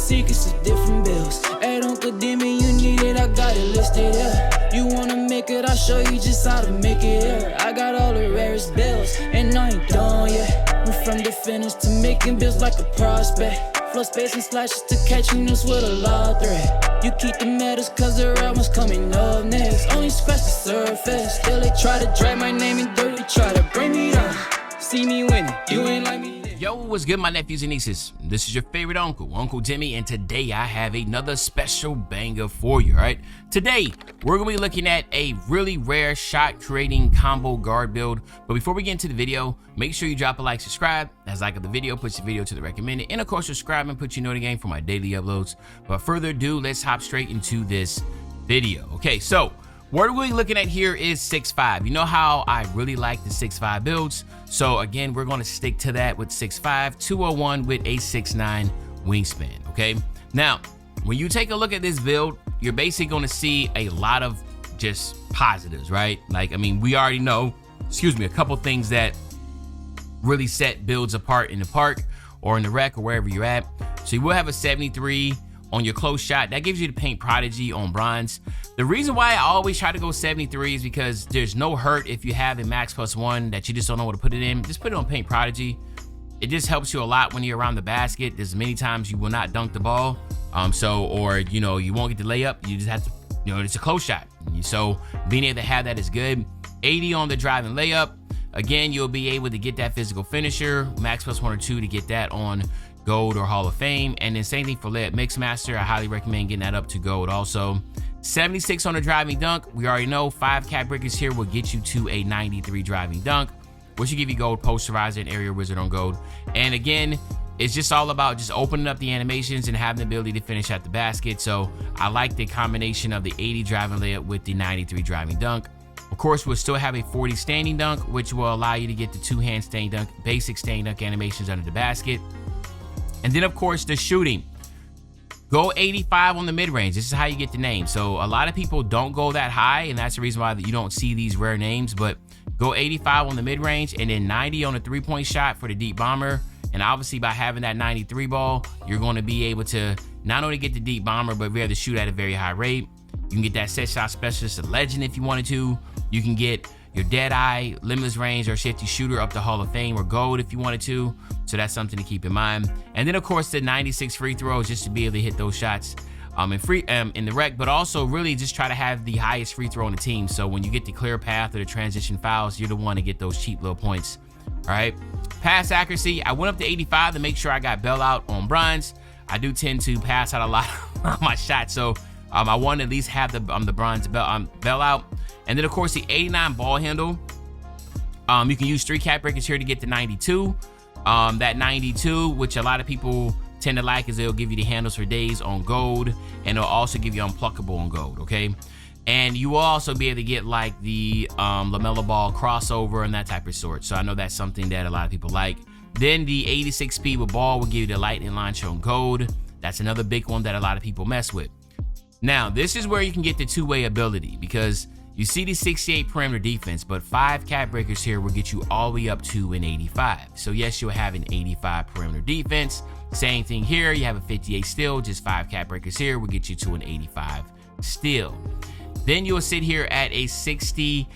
secrets of different bills. At Uncle Demi, you need it, I got it listed, yeah. You wanna make it, I'll show you just how to make it, yeah. I got all the rarest bills, and I ain't done yet. Went from the finish to making bills like a prospect. Flow space and slashes to catching us with a lot of threat. You keep the medals cause the right one's coming up next. Only scratch the surface. Still they try to drag my name in dirt. They try to bring me down. See me winning, you ain't like me. Yo, what's good, my nephews and nieces? This is your favorite uncle, Uncle Demi, and today I have another special banger for you, all right? Today, we're gonna be looking at a really rare shot-creating combo guard build. But before we get into the video, make sure you drop a like, subscribe, as like of the video, puts the video to the recommended, and of course, subscribe and put your note again for my daily uploads. Without further ado, let's hop straight into this video. Okay, so what we're looking at here is 6'5". You know how I really like the 6'5 builds. So again, we're gonna stick to that with 6'5", 201 with a 6'9 wingspan, okay? Now, when you take a look at this build, you're basically gonna see a lot of just positives, right? Like, I mean, we already know, a couple things that really set builds apart in the park or in the rec or wherever you're at. So you will have a 73 on your close shot. That gives you the paint prodigy on bronze. The reason why I always try to go 73 is because there's no hurt if you have a max +1 that you just don't know what to put it in. Just put it on paint prodigy. It just helps you a lot when you're around the basket. There's many times you will not dunk the ball. Or you won't get the layup. You just have to, it's a close shot. So being able to have that is good. 80 on the driving layup. Again, you'll be able to get that physical finisher, max +1 or 2 to get that on gold or Hall of Fame. And then same thing for layup mixmaster. I highly recommend getting that up to gold also. 76 on the driving dunk. We already know 5 cap breakers here will get you to a 93 driving dunk, which will give you gold posterizer and area wizard on gold. And again, it's just all about just opening up the animations and having the ability to finish at the basket. So I like the combination of the 80 driving layup with the 93 driving dunk. Of course, we'll still have a 40 standing dunk, which will allow you to get the 2-hand standing dunk, basic standing dunk animations under the basket. And then of course the shooting. Go 85 on the mid-range. This is how you get the name. So a lot of people don't go that high, and that's the reason why you don't see these rare names, but go 85 on the mid-range and then 90 on the 3-point shot for the deep bomber. And obviously by having that 93 ball, you're going to be able to not only get the deep bomber, but be able to shoot at a very high rate. You can get that set shot specialist, a legend if you wanted to. You can get your Deadeye, limitless range, or shifty shooter up to Hall of Fame or gold if you wanted to. So that's something to keep in mind. And then of course the 96 free throws, just to be able to hit those shots in the rec, but also really just try to have the highest free throw on the team. So when you get the clear path or the transition fouls, you're the one to get those cheap little points. All right. Pass accuracy, I went up to 85 to make sure I got bell out on bronze. I do tend to pass out a lot of my shots, so I want to at least have the bronze bell out. And then of course the 89 ball handle. You can use 3 cap breakers here to get the 92. That 92, which a lot of people tend to like, is it'll give you the handles for days on gold, and it'll also give you unpluckable on gold, okay? And you will also be able to get like the LaMelo Ball crossover and that type of sort. So I know that's something that a lot of people like. Then the 86 speed with ball will give you the lightning launcher on gold. That's another big one that a lot of people mess with. Now, this is where you can get the two-way ability, because you see the 68 perimeter defense, but 5 cap breakers here will get you all the way up to an 85. So yes, you'll have an 85 perimeter defense. Same thing here, you have a 58 steal, just 5 cap breakers here will get you to an 85 steal. Then you'll sit here at a 60,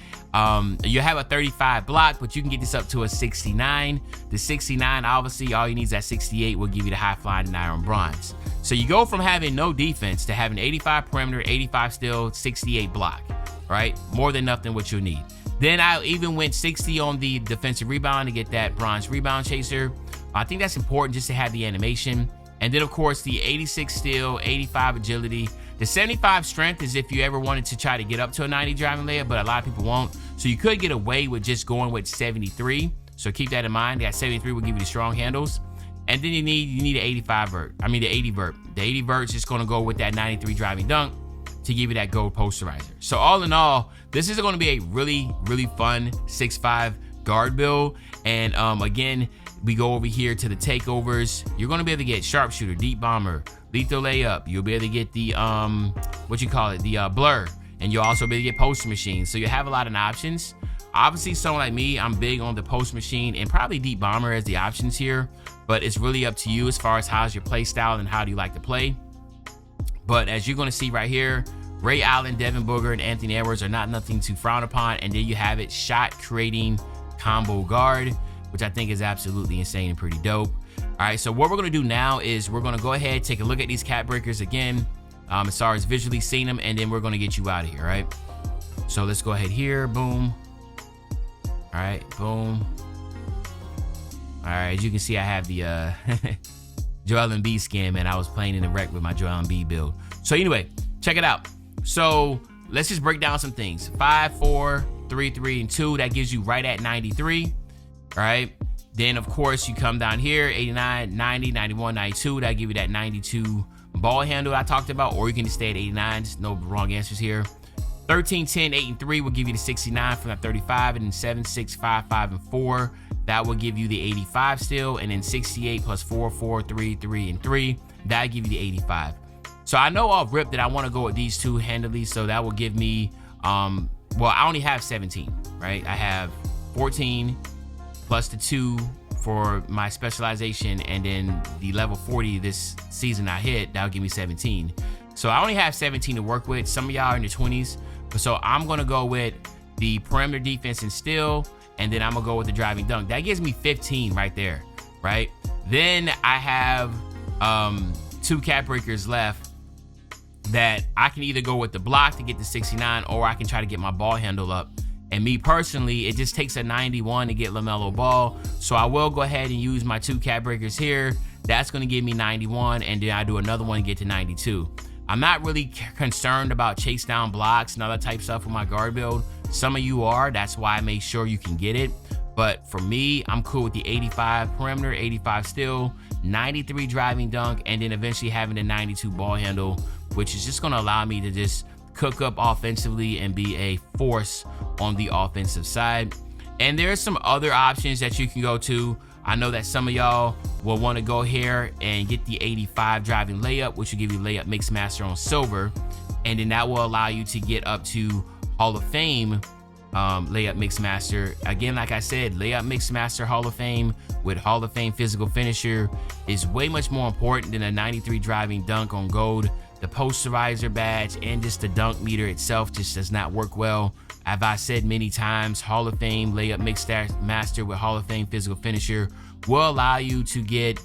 you have a 35 block, but you can get this up to a 69. The 69, obviously, all you need is that 68 will give you the high flying and iron bronze. So you go from having no defense to having 85 perimeter, 85 steal, 68 block, right? More than enough than what you'll need. Then I even went 60 on the defensive rebound to get that bronze rebound chaser. I think that's important just to have the animation. And then of course the 86 steal, 85 agility. The 75 strength is if you ever wanted to try to get up to a 90 driving layup, but a lot of people won't. So you could get away with just going with 73. So keep that in mind. That 73 will give you the strong handles. And then you need an 85 vert. I mean the 80 vert. The 80 vert is just gonna go with that 93 driving dunk to give you that gold posterizer. So all in all, this is gonna be a really, really fun 6'5 guard build. And again, we go over here to the takeovers. You're gonna be able to get sharpshooter, deep bomber, lethal layup. You'll be able to get the blur, and you'll also be able to get poster machines. So you have a lot of options. Obviously, someone like me, I'm big on the post machine and probably deep bomber as the options here, but it's really up to you as far as how's your play style and how do you like to play. But as you're going to see right here, Ray Allen, Devin Booker, and Anthony Edwards are not nothing to frown upon. And then you have it, shot creating combo guard, which I think is absolutely insane and pretty dope. All right, so what we're going to do now is we're going to go ahead, take a look at these cat breakers again, as far as visually seeing them, and then we're going to get you out of here, right? So let's go ahead here, boom. All right, boom. All right, as you can see, I have the Joel Embiid skin, man. I was playing in the rec with my Joel Embiid build. So anyway, check it out. So let's just break down some things. 5, 4, 3, 3, and 2. That gives you right at 93. All right. Then, of course, you come down here, 89, 90, 91, 92. That'll give you that 92 ball handle I talked about, or you can just stay at 89. There's no wrong answers here. 13, 10, 8, and 3 will give you the 69 from that 35, and then 7, 6, 5, 5, and 4. That will give you the 85 still, and then 68 plus 4, 4, 3, 3, and 3. That'll give you the 85. So I know off rip that I want to go with these two handily, so that will give me, well, I only have 17, right? I have 14 plus the 2 for my specialization, and then the level 40 this season I hit, that'll give me 17. So I only have 17 to work with. Some of y'all are in the 20s. So I'm going to go with the perimeter defense and steal, and then I'm going to go with the driving dunk. That gives me 15 right there, right? Then I have 2 cat breakers left that I can either go with the block to get the 69, or I can try to get my ball handle up. And me personally, it just takes a 91 to get LaMelo Ball. So I will go ahead and use my 2 cat breakers here. That's going to give me 91, and then I do another one to get to 92. I'm not really concerned about chase down blocks and other type stuff with my guard build. Some of you are, that's why I make sure you can get it. But for me, I'm cool with the 85 perimeter, 85 steal, 93 driving dunk, and then eventually having the 92 ball handle, which is just gonna allow me to just cook up offensively and be a force on the offensive side. And there's some other options that you can go to. I know that some of y'all will want to go here and get the 85 driving layup, which will give you layup mix master on silver. And then that will allow you to get up to Hall of Fame layup mix master. Again, like I said, layup mix master Hall of Fame with Hall of Fame physical finisher is way much more important than a 93 driving dunk on gold. The posterizer badge and just the dunk meter itself just does not work well. As I said many times, Hall of Fame layup mix master with Hall of Fame physical finisher will allow you to get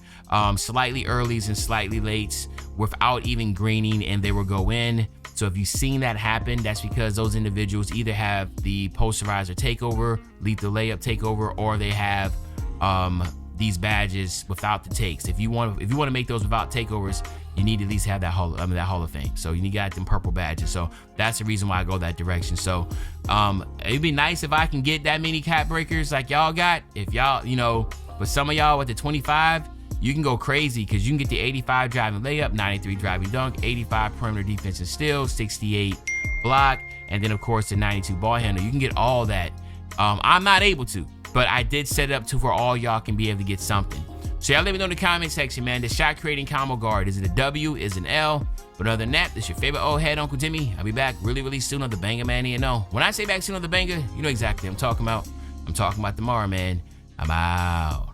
slightly earlys and slightly lates without even greening, and they will go in. So if you've seen that happen, that's because those individuals either have the posterizer takeover, lethal layup takeover, or they have these badges without the takes. If you want to make those without takeovers, you need to at least have that Hall of Fame. So you need to get them purple badges. So that's the reason why I go that direction. So it'd be nice if I can get that many cat breakers like y'all got. If y'all, but some of y'all with the 25, you can go crazy because you can get the 85 driving layup, 93 driving dunk, 85 perimeter defense and steal, 68 block, and then of course the 92 ball handle. You can get all that. I'm not able to, but I did set it up to where all y'all can be able to get something. So y'all let me know in the comment section, man. The shot creating combo guard, is it a W, is it an L? But other than that, this is your favorite old head, Uncle Jimmy. I'll be back really, really soon on the Banger Mania. No, when I say back soon on the Banger, you know exactly what I'm talking about. I'm talking about tomorrow, man. I'm out.